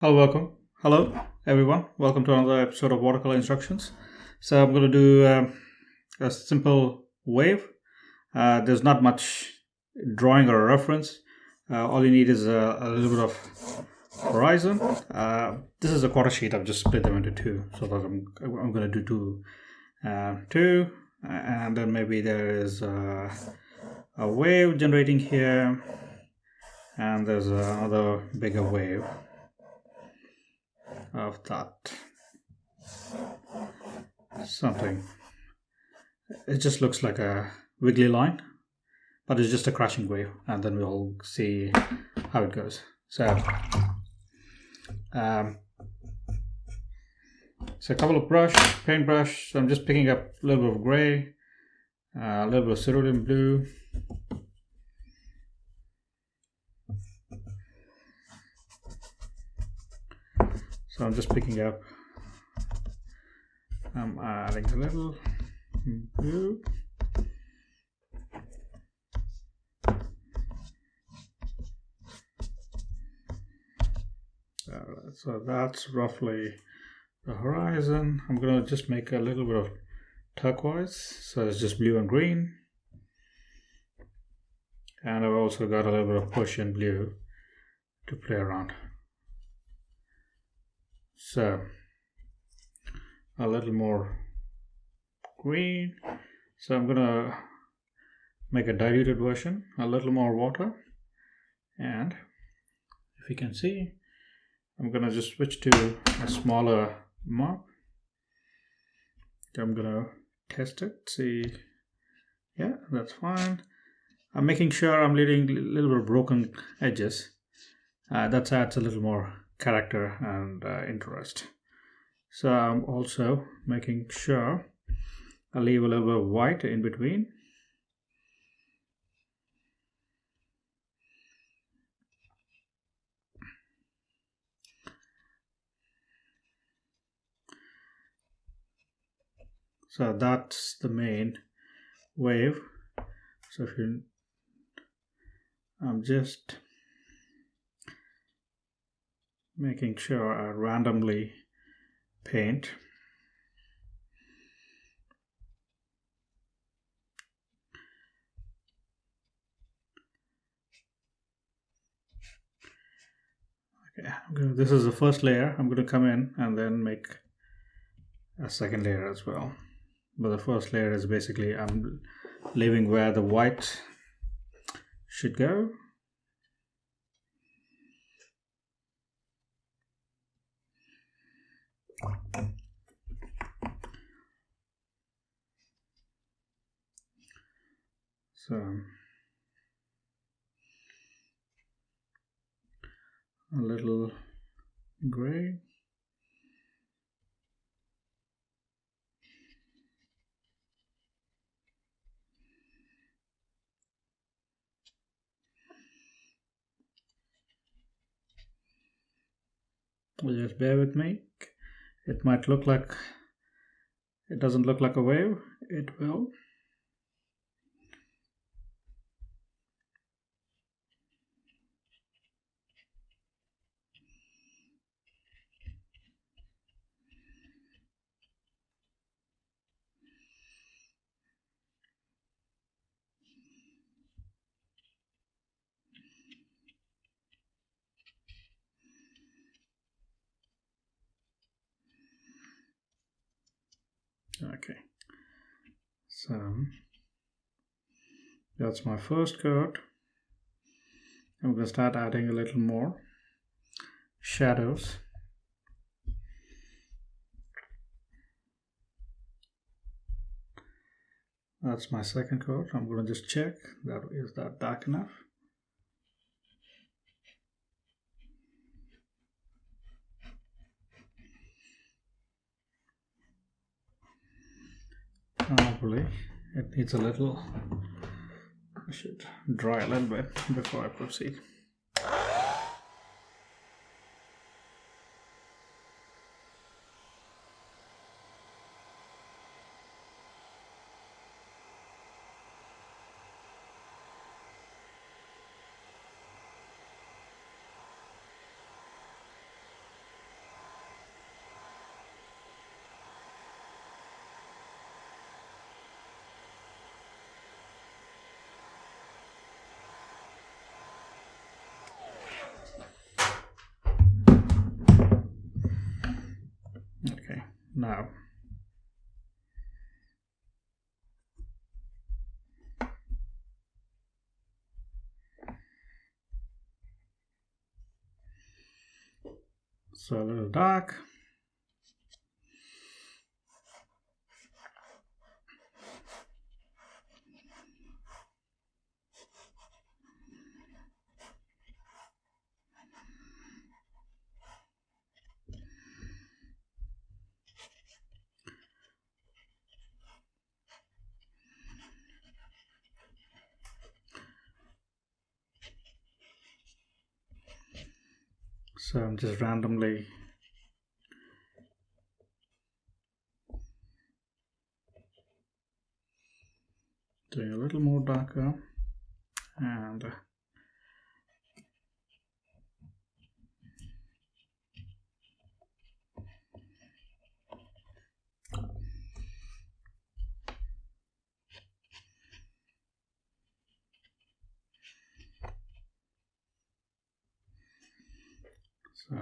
Hello, everyone. Welcome to another episode of Watercolor Instructions. So I'm going to do a simple wave. There's not much drawing or a reference. All you need is a little bit of horizon. This is a quarter sheet. I've just split them into two, so that I'm going to do two, and then maybe there is a wave generating here, and there's another bigger wave of that something. It just looks like a wiggly line, but it's just a crashing wave, and then we'll see how it goes. So a couple of paintbrush. So I'm just picking up a little bit of gray, a little bit of cerulean blue, so I'm just picking up, I'm adding a little blue, so that's roughly the horizon. I'm going to just make a little bit of turquoise, so it's just blue and green, and I've also got a little bit of Persian blue to play around. So a little more green, so I'm gonna make a diluted version, a little more water, and if you can see, I'm gonna just switch to a smaller mop. I'm gonna test it, see, yeah, that's fine. I'm making sure I'm leaving a little bit of broken edges. That adds a little more character and interest. So I'm also making sure I leave a little bit of white in between. So that's the main wave. So if you, I'm just making sure I randomly paint. Okay, this is the first layer. I'm going to come in and then make a second layer as well. But the first layer is basically I'm leaving where the white should go. So a little gray. Just bear with me. It might look like, it doesn't look like a wave. It will. Okay, so that's my first coat. I'm going to start adding a little more shadows. That's my second coat. I'm going to just check that is that dark enough. Probably it needs a little, I should dry a little bit before I proceed. now. So a little dark. So I'm just randomly doing a little more darker, and so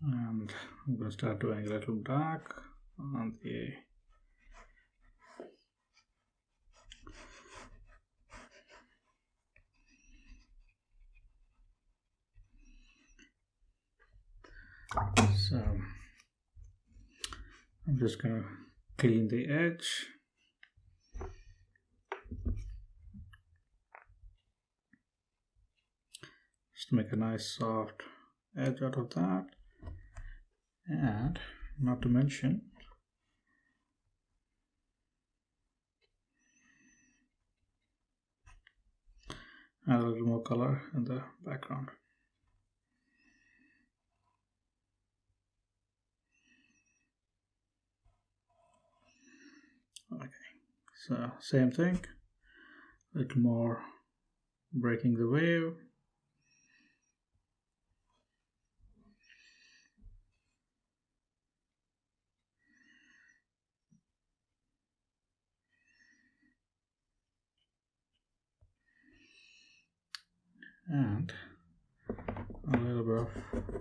and I'm going to start doing a little dark on the so I'm just going to clean the edge. Just to make a nice soft edge out of that. And not to mention, add a little more color in the background. Okay, so same thing, a little more breaking the wave. And a little bit of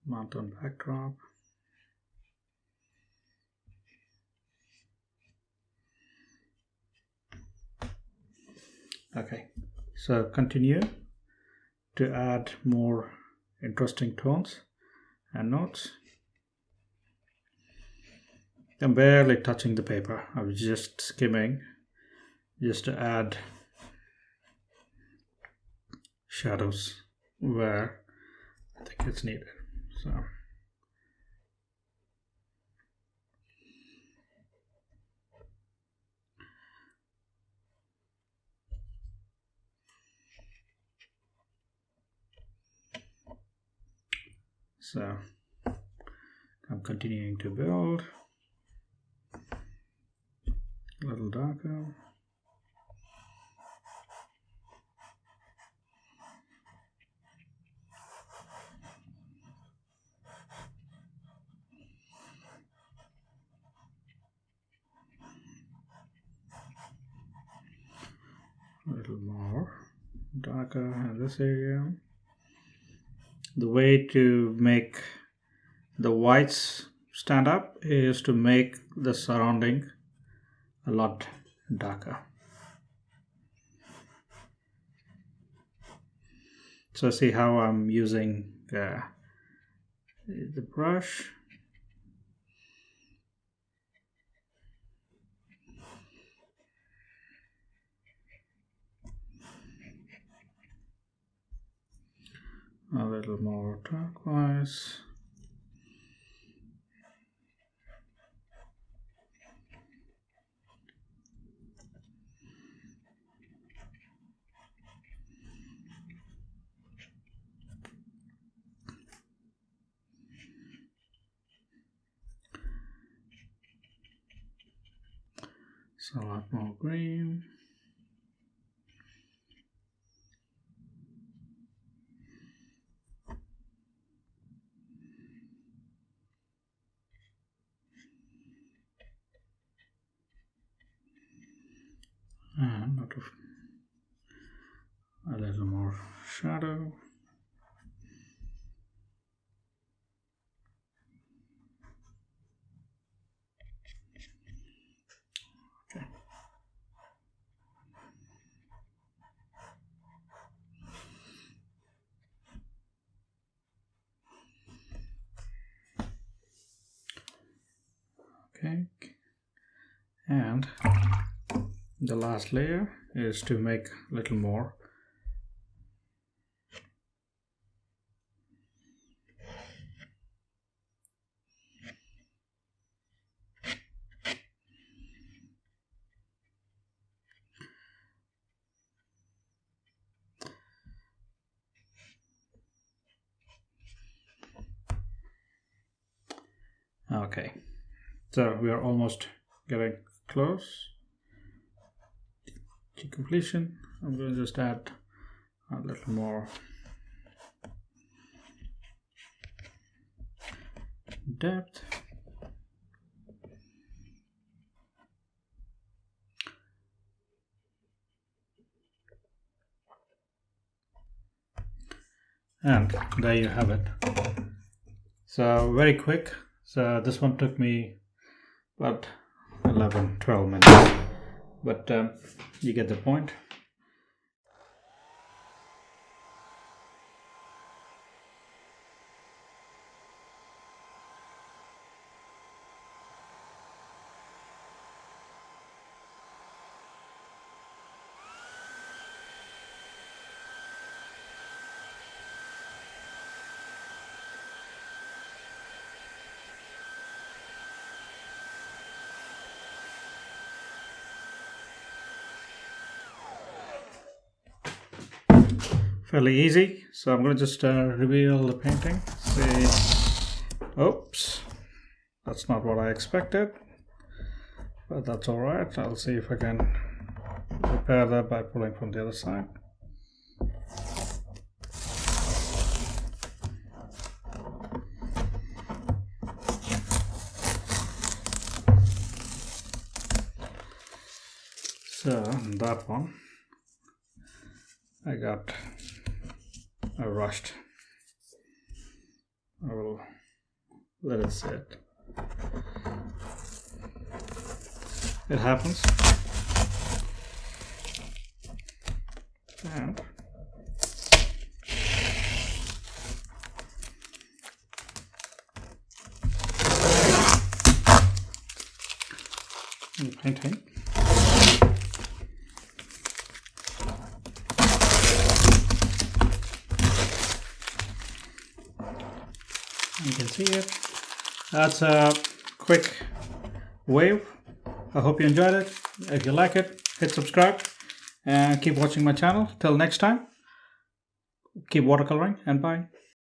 mountain backdrop. Okay, so continue to add more interesting tones and notes. I'm barely touching the paper. I was just skimming just to add shadows where I think it's needed. So I'm continuing to build a little darker. A little more darker in this area. The way to make the whites stand up is to make the surrounding a lot darker. So see how I'm using the brush. A little more turquoise. So a lot more green. to a little more shadow. Okay. Okay. And the last layer is to make a little more. Okay, so we are almost getting close to completion. I'm going to just add a little more depth. And there you have it. So very quick. So this one took me about 11-12 minutes, but you get the point. Fairly easy. So I'm going to just reveal the painting. See, oops, that's not what I expected, but that's all right. I'll see if I can repair that by pulling from the other side. So that one, I rushed. I will let it sit. It happens. And painting. You can see it. That's a quick wave. I hope you enjoyed it. If you like it, hit subscribe and keep watching my channel. Till next time, keep watercoloring and bye.